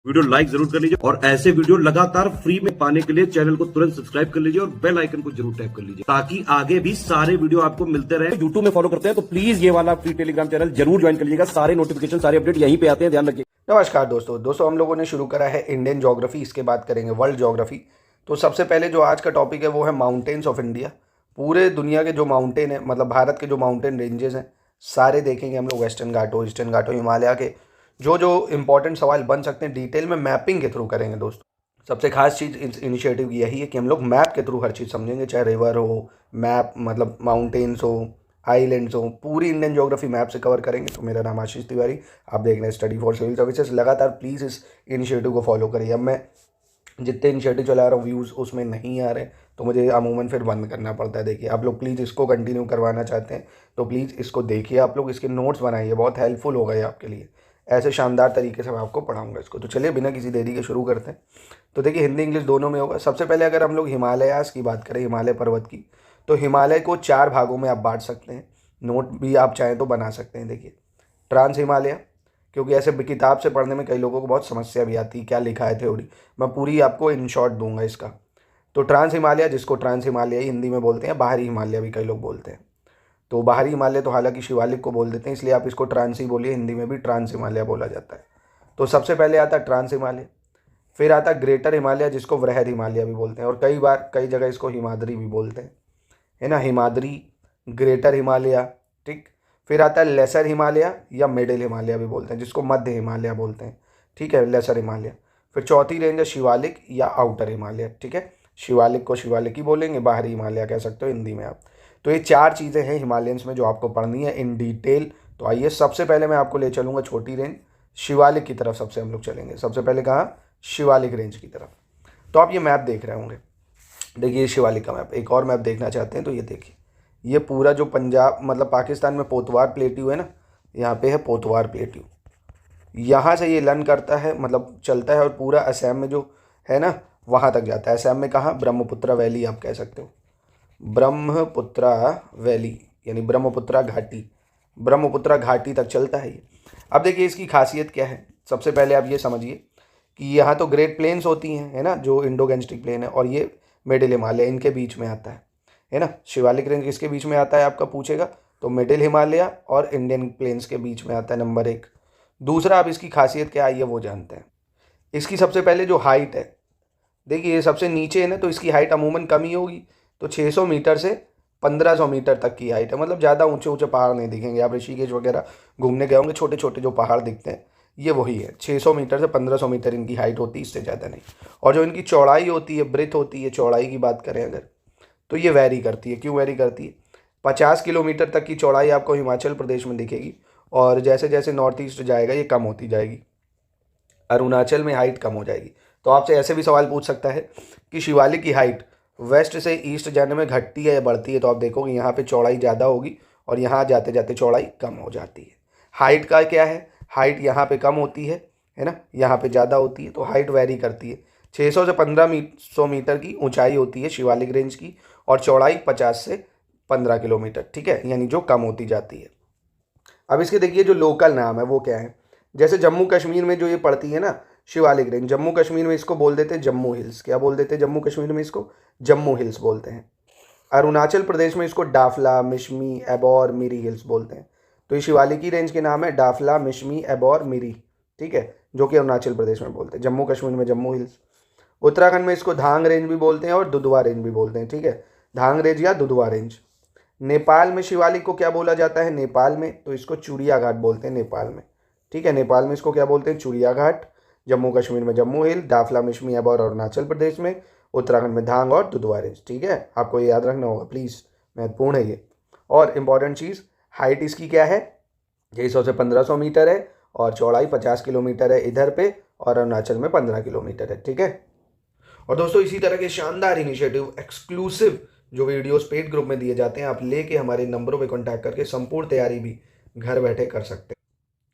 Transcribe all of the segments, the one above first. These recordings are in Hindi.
वीडियो लाइक जरूर कर लीजिए और ऐसे वीडियो लगातार फ्री में पाने के लिए चैनल को तुरंत सब्सक्राइब कर लीजिए और बेल आइकन को जरूर टैप कर लीजिए ताकि आगे भी सारे वीडियो आपको मिलते रहे। यूट्यूब में फॉलो करते हैं तो प्लीज ये वाला फ्री टेलीग्राम चैनल जरूर ज्वाइन कर लीजिएगा। सारे नोटिफिकेशन सारे अपडेट यहीं पे आते हैं, ध्यान रखिए। नमस्कार दोस्तों हम लोगों ने शुरू करा है इंडियन ज्योग्राफी। इसके बाद करेंगे वर्ल्ड ज्योग्राफी। तो सबसे पहले जो आज का टॉपिक है वो है माउंटेन्स ऑफ इंडिया। पूरे दुनिया के जो माउंटेन है, मतलब भारत के जो माउंटेन रेंजेस हैं, सारे देखेंगे हम लोग। वेस्टर्न घाटों, ईस्टर्न घाटों, हिमालय के जो जो इंपॉर्टेंट सवाल बन सकते हैं डिटेल में मैपिंग के थ्रू करेंगे दोस्तों। सबसे खास चीज़ इस इनिशिएटिव की यही है कि हम लोग मैप के थ्रू हर चीज़ समझेंगे, चाहे रिवर हो, मैप मतलब माउंटेन्स हो, आइलैंड्स हो, पूरी इंडियन ज्योग्राफी मैप से कवर करेंगे। तो मेरा नाम आशीष तिवारी, आप देख रहे हैं स्टडी फॉर सिविल सर्विसेज। लगातार प्लीज़ इस इनिशिएटिव को फॉलो करिए। अब मैं जितने इनिशिएटिव चला रहा हूँ व्यूज़ उसमें नहीं आ रहे तो मुझे अमूमन फिर बंद करना पड़ता है। देखिए आप लोग प्लीज़ इसको कंटिन्यू करवाना चाहते हैं तो प्लीज़ इसको देखिए, आप लोग इसके नोट्स बनाइए, बहुत हेल्पफुल होगा ये आपके लिए। ऐसे शानदार तरीके से मैं आपको पढ़ाऊँगा इसको। तो चलिए बिना किसी देरी के शुरू करते हैं। तो देखिए हिंदी इंग्लिश दोनों में होगा। सबसे पहले अगर हम लोग हिमालयास की बात करें, हिमालय पर्वत की, तो हिमालय को 4 भागों में आप बांट सकते हैं। नोट भी आप चाहें तो बना सकते हैं। देखिए ट्रांस हिमालय, क्योंकि ऐसे किताब से पढ़ने में कई लोगों को बहुत समस्या भी आती है, क्या लिखा है थ्योरी, मैं पूरी आपको इन शॉर्ट दूंगा इसका। तो ट्रांस हिमालय, जिसको ट्रांस हिमालय ही हिंदी में बोलते हैं, बाहरी हिमालय भी कई लोग बोलते हैं। तो बाहरी हिमालय तो हालांकि शिवालिक को बोल देते हैं, इसलिए आप इसको ट्रांस ही बोलिए, हिंदी में भी ट्रांस हिमालय बोला जाता है। तो सबसे पहले आता है ट्रांस हिमालय, फिर आता ग्रेटर हिमालय जिसको वृहद हिमालय भी बोलते हैं, और कई बार कई जगह इसको हिमाद्री भी बोलते हैं, है ना, हिमाद्री, ग्रेटर हिमालय, ठीक। फिर आता है लेसर हिमालय या मिडिल हिमालय भी बोलते हैं, जिसको मध्य हिमालय बोलते हैं, ठीक है, लेसर हिमालय। फिर चौथी रेंज है शिवालिक या आउटर हिमालय, ठीक है। शिवालिक को शिवालिक ही बोलेंगे, बाहरी हिमालय कह सकते हो हिंदी में आप। तो ये 4 चीज़ें हैं हिमालयंस में जो आपको पढ़नी है इन डिटेल। तो आइए सबसे पहले मैं आपको ले चलूँगा छोटी रेंज शिवालिक की तरफ। सबसे हम लोग चलेंगे सबसे पहले कहाँ, शिवालिक रेंज की तरफ। तो आप ये मैप देख रहे होंगे, देखिए शिवालिक का मैप। एक और मैप देखना चाहते हैं तो ये देखिए, ये पूरा जो पंजाब मतलब पाकिस्तान में पोतवार प्लेट्यू है ना, यहाँ पे है पोतवार प्लेट्यू। यहाँ से ये लन करता है, मतलब चलता है, और पूरा असम में जो है ना वहाँ तक जाता है। असम में कहाँ, ब्रह्मपुत्रा वैली आप कह सकते हो, ब्रह्मपुत्रा वैली यानी ब्रह्मपुत्रा घाटी, ब्रह्मपुत्रा घाटी तक चलता है ये। अब देखिए इसकी खासियत क्या है। सबसे पहले आप ये समझिए कि यहाँ तो ग्रेट प्लेन्स होती हैं, है ना, जो इंडो गैंजेटिक प्लेन है, और ये मिडिल हिमालय इनके बीच में आता है ना। शिवालिक रेंज किसके बीच में आता है आपका पूछेगा, तो मिडिल हिमालय और इंडियन प्लेन्स के बीच में आता है, नंबर 1। दूसरा आप इसकी खासियत क्या है ये वो जानते हैं। इसकी सबसे पहले जो हाइट है, देखिए ये सबसे नीचे है ना, तो इसकी हाइट अमूमन कम ही होगी। तो 600 मीटर से 1500 मीटर तक की हाइट है, मतलब ज़्यादा ऊंचे ऊंचे पहाड़ नहीं दिखेंगे। आप ऋषिकेश वगैरह घूमने गए होंगे, छोटे छोटे जो पहाड़ दिखते हैं ये वही है। 600 मीटर से 1500 मीटर इनकी हाइट होती है, इससे ज़्यादा नहीं। और जो इनकी चौड़ाई होती है, ब्रेथ होती है, चौड़ाई की बात करें अगर, तो ये वैरी करती है। क्यों वैरी करती है, 50 किलोमीटर तक की चौड़ाई आपको हिमाचल प्रदेश में दिखेगी, और जैसे जैसे नॉर्थ ईस्ट जाएगा ये कम होती जाएगी, अरुणाचल में हाइट कम हो जाएगी। तो आपसे ऐसे भी सवाल पूछ सकता है कि शिवालिक की हाइट वेस्ट से ईस्ट जाने में घटती है या बढ़ती है, तो आप देखोगे यहाँ पे चौड़ाई ज़्यादा होगी और यहाँ जाते जाते चौड़ाई कम हो जाती है। हाइट का क्या है, हाइट यहाँ पे कम होती है ना, यहाँ पे ज़्यादा होती है, तो हाइट वेरी करती है। 600 से 1500 मीटर की ऊंचाई होती है शिवालिक रेंज की, और चौड़ाई 50 से 15 किलोमीटर, ठीक है, यानी जो कम होती जाती है। अब इसके देखिए जो लोकल नाम है वो क्या है। जैसे जम्मू कश्मीर में जो ये पड़ती है ना शिवालिक रेंज, जम्मू कश्मीर में इसको बोल देते हैं जम्मू हिल्स। क्या बोल देते हैं जम्मू कश्मीर में इसको, जम्मू हिल्स बोलते हैं। अरुणाचल प्रदेश में इसको डाफला, मिशमी, एबॉर, मिरी हिल्स बोलते हैं। तो ये शिवालिक की रेंज के नाम है डाफला, मिशमी, एबॉर, मिरी, ठीक है, जो कि अरुणाचल प्रदेश में बोलते हैं। जम्मू कश्मीर में जम्मू हिल्स। उत्तराखंड में इसको धांग रेंज भी बोलते हैं और दुधवा रेंज भी बोलते हैं, ठीक है, धांग रेंज या दुधवा रेंज। नेपाल में शिवालिक को क्या बोला जाता है, नेपाल में तो इसको चूड़िया घाट बोलते हैं नेपाल में, ठीक है, नेपाल में इसको क्या बोलते हैं, चूड़िया घाट। जम्मू कश्मीर में जम्मू हिल, डाफला, मिशमी, एबॉर अरुणाचल प्रदेश में, उत्तराखंड में धांग और दुधवा रेंज, ठीक है, आपको ये याद रखना होगा प्लीज़, महत्वपूर्ण है ये। और इम्पॉर्टेंट चीज़, हाइट इसकी क्या है, 600 से 1500 मीटर है, और चौड़ाई 50 किलोमीटर है इधर पे, और अरुणाचल में 15 किलोमीटर है, ठीक है। और दोस्तों इसी तरह के शानदार इनिशिएटिव एक्सक्लूसिव जो वीडियोस पेड ग्रुप में दिए जाते हैं, आप लेके हमारे नंबरों पे कांटेक्ट करके संपूर्ण तैयारी भी घर बैठे कर सकते हैं,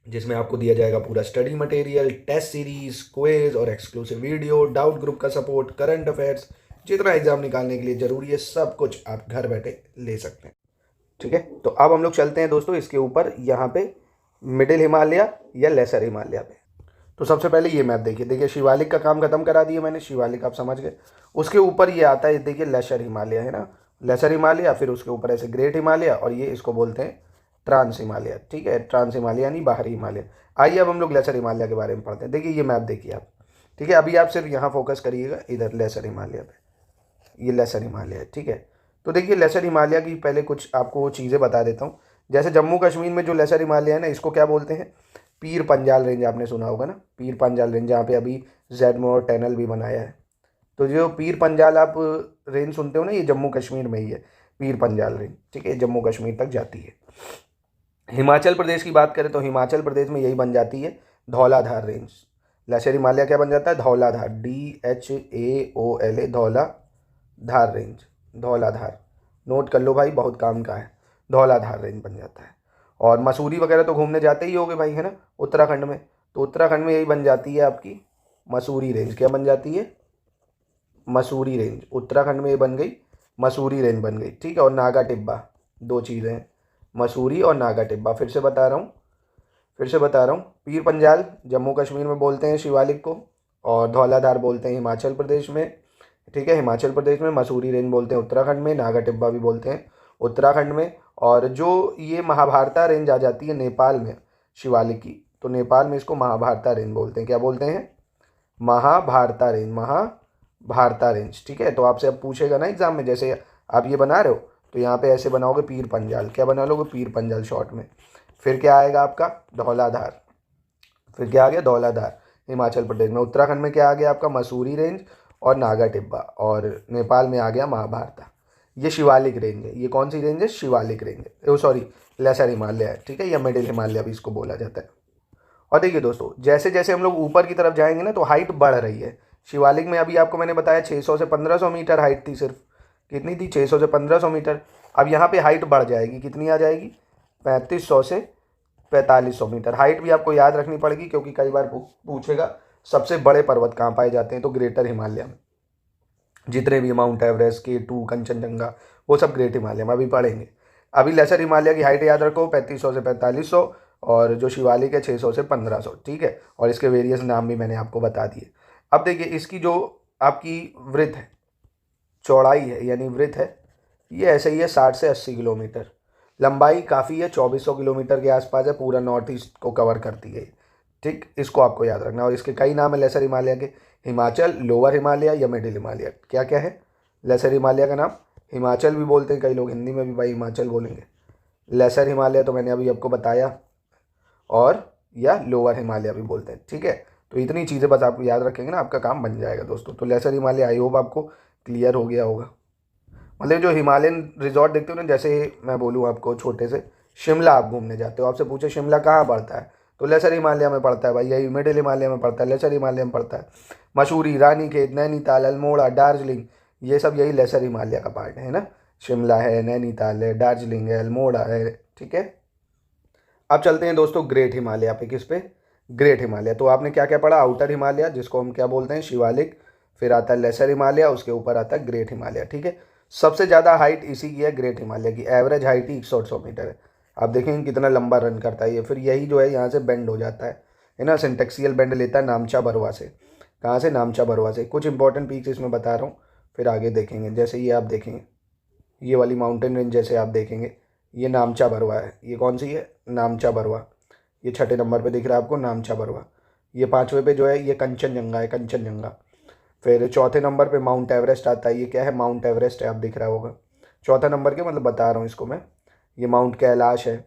जिसमें आपको दिया जाएगा पूरा study material, test series, quiz और एक्सक्लूसिव वीडियो, डाउट ग्रुप का सपोर्ट, करंट अफेयर्स, जितना एग्जाम निकालने के लिए जरूरी है सब कुछ आप घर बैठे ले सकते हैं, ठीक है। तो अब हम लोग चलते हैं दोस्तों इसके ऊपर, यहाँ पे मिडिल हिमालय या लेसर हिमालय पे। तो सबसे पहले ये मैप देखिए, देखिए शिवालिक का काम खत्म करा दिया मैंने, शिवालिक आप समझ गए। उसके ऊपर ये आता है, देखिए लेसर हिमालय है ना, लेसर हिमालय, फिर उसके ऊपर ऐसे ग्रेट हिमालय, और ये इसको बोलते हैं ट्रांस हिमालय, ठीक है, ट्रांस हिमालय यानी बाहरी हिमालय। आइए अब हम लोग लेसर हिमालय के बारे में पढ़ते हैं। देखिए ये मैप देखिए आप, ठीक है, अभी आप सिर्फ यहाँ फोकस करिएगा, इधर लेसर हिमालय पे, ये लेसर हिमालय है, ठीक है। तो देखिए लेसर हिमालय की पहले कुछ आपको चीज़ें बता देता हूँ। जैसे जम्मू कश्मीर में जो लेसर हिमालय है ना, इसको क्या बोलते हैं, पीर पंजाल रेंज, आपने सुना होगा ना, पीर पंजाल रेंज, जहाँ पे अभी जेडमोर टनल भी बनाया है। तो जो पीर पंजाल आप रेंज सुनते हो ना, ये जम्मू कश्मीर में ही है, पीर पंजाल रेंज, ठीक है, जम्मू कश्मीर तक जाती है। हिमाचल प्रदेश की बात करें तो हिमाचल प्रदेश में यही बन जाती है धौलाधार रेंज। लेसर हिमालय क्या बन जाता है, Dhauladhar, DHAOLA, Dhauladhar range, Dhauladhar, note कर लो भाई, बहुत काम का है, धौलाधार रेंज बन जाता है। और मसूरी वगैरह तो घूमने जाते ही होगे भाई, है ना, उत्तराखंड में, तो उत्तराखंड में यही बन जाती है आपकी मसूरी रेंज। क्या बन जाती है, मसूरी रेंज, उत्तराखंड में ये बन गई मसूरी रेंज बन गई, ठीक है। और नागा टिब्बा, दो चीज़ें हैं, मसूरी और नागा टिब्बा। फिर से बता रहा हूँ, पीर पंजाल जम्मू कश्मीर में बोलते हैं शिवालिक को, और धौलाधार बोलते हैं हिमाचल प्रदेश में, ठीक है, हिमाचल प्रदेश में। मसूरी रेंज बोलते हैं उत्तराखंड में, नागा टिब्बा भी बोलते हैं उत्तराखंड में। और जो ये महाभारता रेंज आ जाती है नेपाल में शिवालिक की, तो नेपाल में इसको महाभारता रेंज बोलते हैं। क्या बोलते हैं, महाभारता रेंज, महाभारता रेंज, ठीक है। तो आपसे अब पूछेगा ना एग्जाम में, जैसे आप ये बना रहे हो तो यहाँ पे ऐसे बनाओगे पीर पंजाल, क्या बना लोगे, पीर पंजाल शॉर्ट में। फिर क्या आएगा आपका, धौलाधार, फिर क्या आ गया, धौलाधार हिमाचल प्रदेश में। उत्तराखंड में क्या आ गया आपका, मसूरी रेंज और नागा टिब्बा, और नेपाल में आ गया महाभारता। ये शिवालिक रेंज है। ये कौन सी रेंज है, शिवालिक रेंज है, सॉरी लेसर हिमालय है, ठीक है, या मिडिल हिमालय भी इसको बोला जाता है। और देखिए दोस्तों, जैसे जैसे हम लोग ऊपर की तरफ जाएंगे ना, तो हाइट बढ़ रही है। शिवालिक में अभी आपको मैंने बताया 600 से 1500 मीटर हाइट थी, सिर्फ कितनी थी, 600 से 1500 मीटर। अब यहाँ पे हाइट बढ़ जाएगी, कितनी आ जाएगी, 3500 से 4500 मीटर। हाइट भी आपको याद रखनी पड़ेगी, क्योंकि कई बार पूछेगा सबसे बड़े पर्वत कहाँ पाए जाते हैं, तो ग्रेटर हिमालय में। जितने भी माउंट एवरेस्ट, K2, कंचनजंगा, वो सब ग्रेट हिमालय में अभी पढ़ेंगे। अभी लेसर हिमालय की हाइट याद रखो 3500 से 4500, और जो शिवालिक है 600 से 1500, ठीक है। और इसके वेरियस नाम भी मैंने आपको बता दिए। अब देखिए इसकी जो आपकी वृत्त है, चौड़ाई है यानी वृत्त है, ये ऐसे ही है 60 से 80 किलोमीटर। लंबाई काफ़ी है, 2400 किलोमीटर के आसपास है, पूरा नॉर्थ ईस्ट को कवर करती है, ठीक, इसको आपको याद रखना। और इसके कई नाम है लेसर हिमालय के, हिमाचल, लोअर हिमालय या मिडिल हिमालय। क्या क्या है लेसर हिमालय का नाम, हिमाचल भी बोलते हैं कई लोग, हिंदी में भी भाई हिमाचल बोलेंगे। लेसर हिमालय तो मैंने अभी आपको बताया, और या लोअर हिमालय भी बोलते हैं, ठीक है। तो इतनी चीज़ें बस आप याद रखेंगे ना, आपका काम बन जाएगा दोस्तों। तो लेसर हिमालय आई होप आपको क्लियर हो गया होगा। मतलब जो हिमालयन रिजॉर्ट देखते हो ना, जैसे मैं बोलूँ आपको छोटे से, शिमला आप घूमने जाते हो, आपसे पूछे शिमला कहाँ पड़ता है, तो लेसर हिमालय में पड़ता है भाई, यही मिडिल हिमालय में पड़ता है, लेसर हिमालय में पड़ता है। मसूरी, रानीखेत, नैनीताल, अल्मोड़ा, दार्जिलिंग, ये सब यही लेसर हिमालय का पार्ट है ना। शिमला है, नैनीताल है, दार्जिलिंग है, अल्मोड़ा है, ठीक है। अब चलते हैं दोस्तों ग्रेट हिमालय पे, किस पे, ग्रेट हिमालय। तो आपने क्या क्या पढ़ा, आउटर हिमालय जिसको हम क्या बोलते हैं, शिवालिक, फिर आता है लेसर हिमालय, उसके ऊपर आता है ग्रेट हिमालय, ठीक है। सबसे ज़्यादा हाइट इसी की है, ग्रेट हिमालय की। एवरेज हाइट ही 100 मीटर है। आप देखेंगे कितना लंबा रन करता है ये। फिर यही जो है यहाँ से बेंड हो जाता है ना, सिंटेक्सियल बेंड लेता है नामचा बरवा से। कहाँ से, नामचा बरवा से। कुछ इंपॉर्टेंट पीक्स इसमें बता रहा हूँ, फिर आगे देखेंगे। जैसे ये आप देखेंगे, ये वाली माउंटेन रेंज जैसे आप देखेंगे, ये नामचा बरवा है। ये कौन सी है, नामचा बरवा। ये 6ठे नंबर पे दिख रहा है आपको, नामचा बरवा। ये 5वें पे जो है ये कंचनजंगा है, कंचनजंगा। फिर चौथे नंबर पे माउंट एवरेस्ट आता है। ये क्या है, माउंट एवरेस्ट है, आप दिख रहा होगा। चौथा नंबर के मतलब बता रहा हूँ इसको मैं, ये माउंट कैलाश है।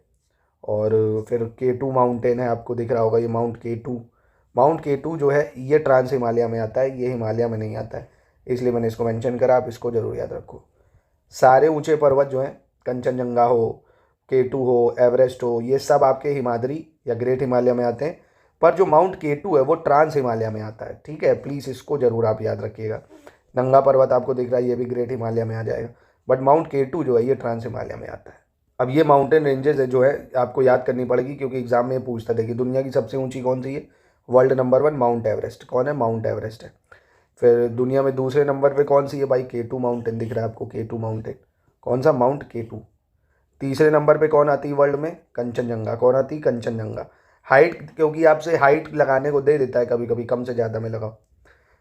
और फिर K2 माउंटेन है, आपको दिख रहा होगा, ये माउंट K2। माउंट K2 जो है ये ट्रांस हिमालय में आता है, ये हिमालय में नहीं आता है, इसलिए मैंने इसको मेंशन करा। आप इसको जरूर याद रखो। सारे ऊंचे पर्वत जो हैं, कंचनजंगा हो, K2 हो, एवरेस्ट हो, ये सब आपके हिमाद्री या ग्रेट हिमालय में आते हैं। पर जो माउंट K2 है वो ट्रांस हिमालय में आता है, ठीक है। प्लीज़ इसको जरूर आप याद रखिएगा। नंगा पर्वत आपको दिख रहा है, ये भी ग्रेट हिमालय में आ जाएगा, बट माउंट K2 जो है ये ट्रांस हिमालय में आता है। अब ये माउंटेन रेंजेस है जो है आपको याद करनी पड़ेगी, क्योंकि एग्जाम में पूछता। देखिए दुनिया की सबसे ऊंची कौन सी है, वर्ल्ड नंबर 1 माउंट एवरेस्ट। कौन है, माउंट एवरेस्ट है। फिर दुनिया में दूसरे नंबर पे कौन सी है भाई, K2 माउंटेन दिख रहा है आपको, K2 माउंटेन। कौन सा, माउंट K2। तीसरे नंबर पे कौन आती है वर्ल्ड में, कंचनजंगा। कौन आती है, कंचनजंगा। हाइट, क्योंकि आपसे हाइट लगाने को दे देता है कभी कभी, कम से ज़्यादा में लगाओ।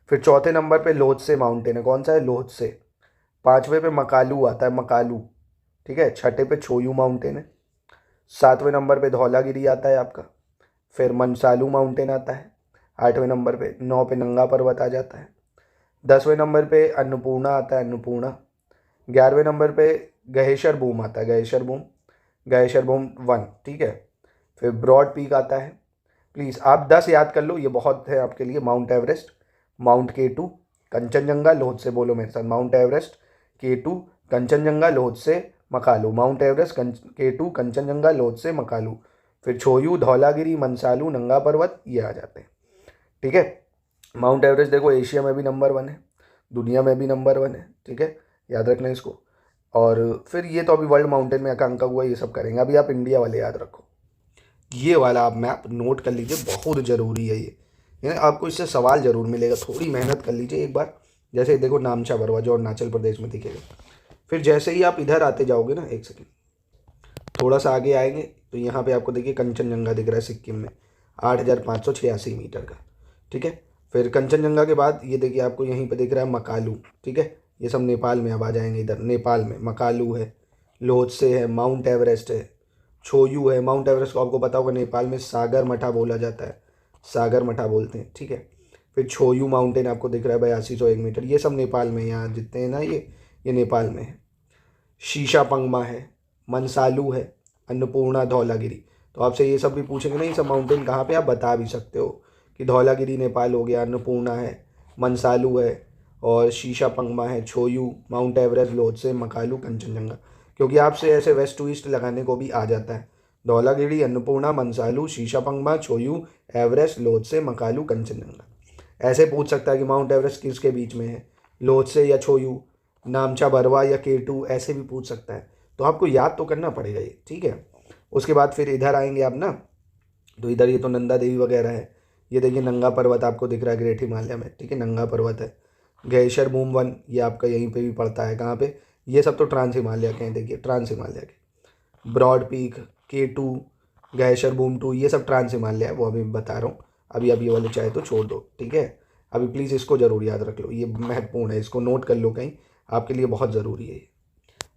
फिर चौथे नंबर पे लोत्से माउंटेन है। कौन सा है? लोत्से। पाँचवें पे मकालू आता है, मकालू, ठीक है। छठे पे छोयू माउंटेन है। सातवें नंबर पे धौलागिरी आता है आपका। फिर मनसालू माउंटेन आता है 8वें नंबर पे। 9 पे नंगा पर्वत आ जाता है। 10वें नंबर पे अन्नपूर्णा आता है, अन्नपूर्णा। 11वें नंबर पे गहेश्वर बूम आता है, गहेश्वर बूम, गहेश्वर बूम 1, ठीक है। फिर ब्रॉड पीक आता है। प्लीज़ आप 10 याद कर लो, ये बहुत है आपके लिए। Mount Everest, mount K2, Kangchenjunga, Lhotse, बोलो मेरे साथ, mount Everest, K2, Kangchenjunga, Lhotse, Makalu. Mount Everest, K2, Kangchenjunga, Lhotse, Makalu. फिर छोयू, धौलागिरी, मनसालू, नंगा पर्वत, ये आ जाते हैं, ठीक है। माउंट एवरेस्ट देखो एशिया में भी नंबर 1 है, दुनिया में भी नंबर 1 है, ठीक है, याद रखना इसको। और फिर ये तो अभी वर्ल्ड माउंटेन में आकांक्षा हुआ, ये सब करेंगे। अभी आप इंडिया वाले याद रखो, ये वाला आप मैप नोट कर लीजिए, बहुत ज़रूरी है ये, यानी आपको इससे सवाल ज़रूर मिलेगा। थोड़ी मेहनत कर लीजिए एक बार। जैसे देखो नामचा बरवा जो अरुणाचल प्रदेश में दिखेगा। फिर जैसे ही आप इधर आते जाओगे ना, एक सेकेंड, थोड़ा सा आगे आएंगे तो यहाँ पे आपको देखिए कंचनजंगा दिख रहा है सिक्किम में, 8,586 मीटर का, ठीक है। फिर कंचनजंगा के बाद ये देखिए आपको यहीं पे दिख रहा है मकालू, ठीक है। ये सब नेपाल में, अब आ जाएंगे इधर। नेपाल में मकालू है, लोत्से है, माउंट एवरेस्ट है, छोयू है। माउंट एवरेस्ट को आपको पता होगा नेपाल में सागर मठा बोला जाता है, सागर मठा बोलते हैं, ठीक है। फिर छोयू माउंटेन आपको दिख रहा है 8201 मीटर, ये सब नेपाल में, यहाँ जितने हैं ना ये नेपाल में है। शीशा पंगमा है, मनसालू है, अन्नपूर्णा, धौलागिरी। तो आपसे ये सब भी पूछेंगे ना, ये सब माउंटेन कहाँ पे, आप बता भी सकते हो कि धौलागिरी नेपाल हो गया, अन्नपूर्णा है, मनसालू है, और शीशा पंगमा है, छोयू, माउंट एवरेस्ट, लोत्से, मकालू, कंचनजंगा। क्योंकि आपसे ऐसे वेस्ट टू ईस्ट लगाने को भी आ जाता है। धौलागिरी, अन्नपूर्णा, मनसालू, शीशा पंगमा, छोयू, एवरेस्ट, लोत्से, मकालू, कंचनजंगा। ऐसे पूछ सकता है कि माउंट एवरेस्ट किसके बीच में है, लोत्से या छोयू, नामचा बरवा या K2, ऐसे भी पूछ सकता है। तो आपको याद तो करना पड़ेगा ये, ठीक है। उसके बाद फिर इधर आएंगे आप ना, तो इधर ये तो नंदा देवी वगैरह है। ये देखिए नंगा पर्वत आपको दिख रहा है ग्रेट हिमालय में, ठीक है, नंगा पर्वत है। ग्लेशियर बूम 1 ये आपका यहीं पे भी पड़ता है, कहाँ पे, ये सब तो ट्रांस हिमालय के हैं, देखिए ट्रांस हिमालय के। Broad peak, K2, glacier boom 2, ये सब ट्रांस हिमालय है, वो अभी बता रहा हूँ। अभी ये वाले चाहे तो छोड़ दो, ठीक है। अभी प्लीज़ इसको ज़रूर याद रख लो, ये महत्वपूर्ण है, इसको नोट कर लो कहीं, आपके लिए बहुत ज़रूरी है ये।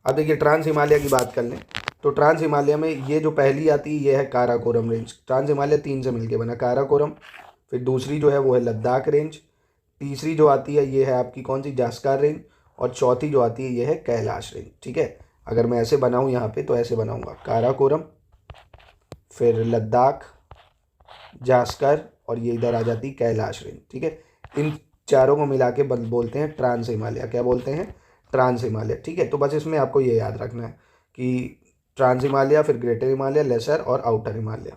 अब देखिए ट्रांस हिमालय की बात कर लें तो ट्रांस हिमालय में ये जो पहली आती है ये है काराकोरम रेंज। ट्रांस हिमालय 3 से मिलके बना, काराकोरम। फिर दूसरी जो है वो है लद्दाख रेंज। तीसरी जो आती है ये है आपकी कौन सी, जास्कर रेंज। और चौथी जो आती है ये है कैलाश रेंज, ठीक है। अगर मैं ऐसे बनाऊँ यहाँ पे तो ऐसे बनाऊँगा, काराकोरम, फिर लद्दाख, जास्कर, और ये इधर आ जाती कैलाश रेंज, ठीक है। इन चारों को मिला के बोलते हैं ट्रांस हिमालय। क्या बोलते हैं? ट्रांस हिमालय, ठीक है। तो बस इसमें आपको ये याद रखना है कि ट्रांस हिमालय, फिर ग्रेटर हिमालय, लेसर और आउटर हिमालय।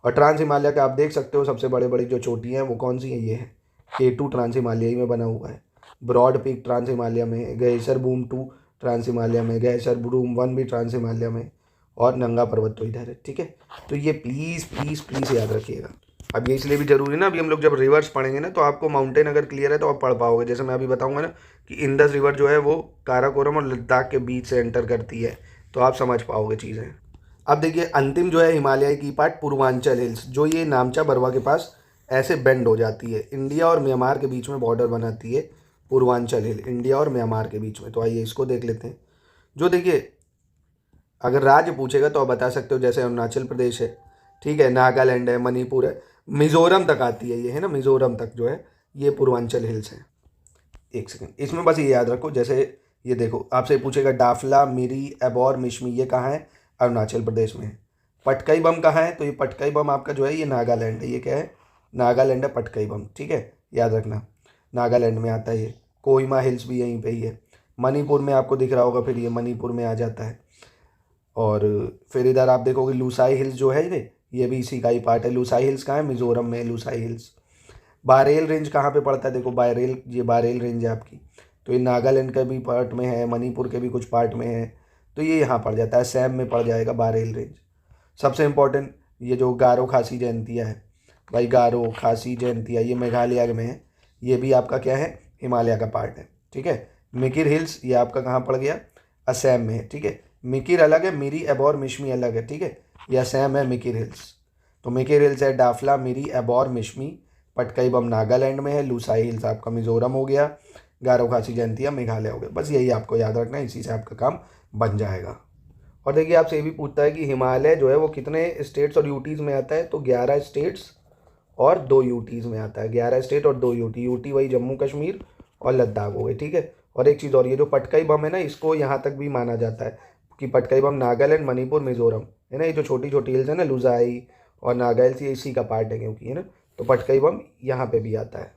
और ट्रांस हिमालय का आप देख सकते हो सबसे बड़े बड़ी जो चोटियाँ हैं वो कौन सी हैं, ये है K2 ट्रांस हिमालय में बना हुआ है, ब्रॉड पीक ट्रांस हिमालय में है, ग्लेशियर बूम 2 ट्रांस हिमालय में, ग्लेशियर बूम 1 भी ट्रांस हिमालय में, और नंगा पर्वत तो इधर है, ठीक है। तो ये प्लीज़ प्लीज़ प्लीज़ याद रखिएगा। अब ये इसलिए भी ज़रूरी है ना, अभी हम लोग जब रिवर्स पढ़ेंगे ना तो आपको माउंटेन अगर क्लियर है तो आप पढ़ पाओगे। जैसे मैं अभी बताऊंगा ना कि इंडस रिवर जो है वो काराकोरम और लद्दाख के बीच से एंटर करती है, तो आप समझ पाओगे चीज़ें। अब देखिए अंतिम जो है हिमालय की पार्ट पूर्वांचल हिल्स, जो ये नामचा बरवा के पास ऐसे बेंड हो जाती है, इंडिया और म्यांमार के बीच में बॉर्डर बनाती है पूर्वांचल हिल, इंडिया और म्यांमार के बीच में। तो आइए इसको देख लेते हैं। जो देखिए अगर राज्य पूछेगा तो आप बता सकते हो, जैसे अरुणाचल प्रदेश है, ठीक है, नागालैंड है, मणिपुर है, मिज़ोरम तक आती है ये, है ना, मिज़ोरम तक जो है ये पूर्वांचल हिल्स हैं। एक सेकंड, इसमें बस ये याद रखो, जैसे ये देखो आपसे पूछेगा डाफला, मिरी, एबोर, मिशमी, ये कहाँ है, अरुणाचल प्रदेश में है। पटकाई बम कहाँ है, तो ये पटकाई बम आपका जो है ये नागालैंड है। ये क्या है, नागालैंड है पटकाई बम, ठीक है, याद रखना, नागालैंड में आता है ये। कोहिमा हिल्स भी यहीं पे ही है। मणिपुर में आपको दिख रहा होगा, फिर ये मणिपुर में आ जाता है। और फिर इधर आप देखोगे लुसाई हिल्स जो है ये भी इसी का ही पार्ट है। लुसाई हिल्स कहाँ है, मिज़ोरम में लुसाई हिल्स। बारेल रेंज कहाँ पे पड़ता है, देखो बारेल, ये बारेल रेंज है आपकी, तो ये नागालैंड के भी पार्ट में है, मणिपुर के भी कुछ पार्ट में है, तो ये यहाँ पड़ जाता है, असम में पड़ जाएगा बारेल रेंज। सबसे इम्पोर्टेंट ये जो गारो खासी जयंतिया है भाई, गारो खासी जयंतिया, ये मेघालय में है, ये भी आपका क्या है, हिमालय का पार्ट है, ठीक है। मिकिर हिल्स ये आपका कहाँ पड़ गया, असम में है, ठीक है। मिकिर अलग है, मिरी, एबोर, मिशमी अलग है, ठीक है, ये असम है मिकिर हिल्स। तो मेकेर हिल्स है, डाफला, मिरी, एबॉर, मिशमी, पटकाई बम नागालैंड में है, लूसाई हिल्स आपका मिजोरम हो गया, गारो खासी जयंतिया मेघालय हो गया। बस यही आपको याद रखना है, इसी से आपका काम बन जाएगा। और देखिए आपसे ये भी पूछता है कि हिमालय जो है वो कितने स्टेट्स और यूटीज़ में आता है, तो 11 स्टेट्स और 2 यूटीज़ में आता है। 11 स्टेट और 2 यूटी, यूटी वही जम्मू कश्मीर और लद्दाख हो गए, ठीक है। और एक चीज़ और, ये जो पटकाई बम है ना, इसको यहाँ तक भी माना जाता है कि पटकाई बम नागालैंड, मणिपुर, मिजोरम है ना, ये जो छोटी छोटी हिल्स है ना, लुजाई और नागाइल्स, ये इसी का पार्ट है क्योंकि, है ना, तो पटकाई बम यहाँ पे भी आता है।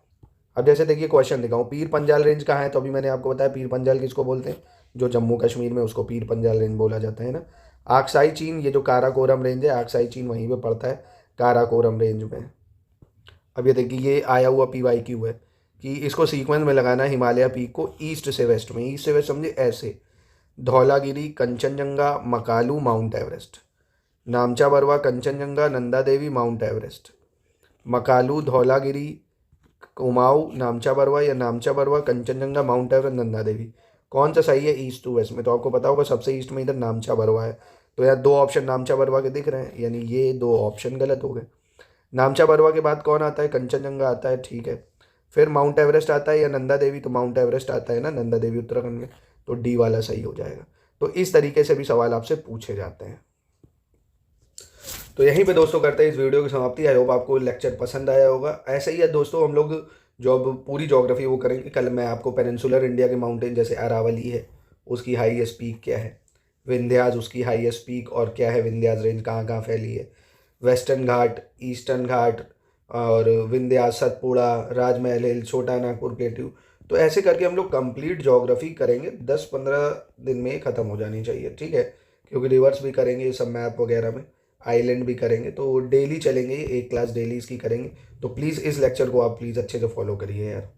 अब जैसे देखिए क्वेश्चन दिखाऊँ, पीर पंजाल रेंज कहाँ है, तो अभी मैंने आपको बताया पीर पंजाल किसको बोलते हैं, जो जम्मू कश्मीर में उसको पीर पंजाल रेंज बोला जाता है ना। आक्साई चीन, ये जो काराकोरम रेंज है, आक्साई चीन वहीं पे पड़ता है, काराकोरम रेंज में। अब ये देखिए ये आया हुआ PYQ है कि इसको सीक्वेंस में लगाना है, हिमालय पीक को ईस्ट से वेस्ट में, ईस्ट से वेस्ट समझे ऐसे, Dhaulagiri, Kanchenjunga, Makalu, mount Everest, नामचा Barwa, Kanchenjunga, Nanda Devi, mount Everest, Makalu, Dhaulagiri, Kumaon, नामचा Barwa, या नामचा बरवा, कंचनजंगा, माउंट एवरेस्ट, नंदा देवी। कौन सा सही है ईस्ट टू वेस्ट में, तो आपको पता होगा सबसे ईस्ट में इधर नामचा बरवा है। तो यहाँ 2 ऑप्शन नामचा बरवा के दिख रहे हैं, यानी ये 2 ऑप्शन गलत हो गए। नामचा बरवा के बाद कौन आता है, कंचनजंगा आता है, ठीक है। फिर माउंट एवरेस्ट आता है या नंदा देवी, तो माउंट एवरेस्ट आता है ना, नंदा देवी उत्तराखंड में, तो डी वाला सही हो जाएगा। तो इस तरीके से भी सवाल आपसे पूछे जाते हैं। तो यहीं पे दोस्तों करते हैं इस वीडियो की समाप्ति। आई होप आपको लेक्चर पसंद आया होगा। ऐसे ही है दोस्तों, हम लोग जो अब पूरी ज्योग्राफी वो करेंगे। कल मैं आपको पेनिनसुलर इंडिया के माउंटेन जैसे अरावली है, उसकी हाईएस्ट पीक क्या है, विंध्याज उसकी हाईएस्ट पीक और क्या है, विंध्याज रेंज कहाँ कहाँ फैली है, वेस्टर्न घाट, ईस्टर्न घाट और विंध्याज, सतपुड़ा, राजमहल हिल, छोटा नागपुर प्लेट्यू। तो ऐसे करके हम लोग कंप्लीट ज्योग्राफी करेंगे, 10-15 दिन में ये ख़त्म हो जानी चाहिए, ठीक है। क्योंकि रिवर्स भी करेंगे ये सब मैप वगैरह में, आइलैंड भी करेंगे, तो डेली चलेंगे, ये एक क्लास डेली इसकी करेंगे। तो प्लीज़ इस लेक्चर को आप प्लीज़ अच्छे से फॉलो करिए यार।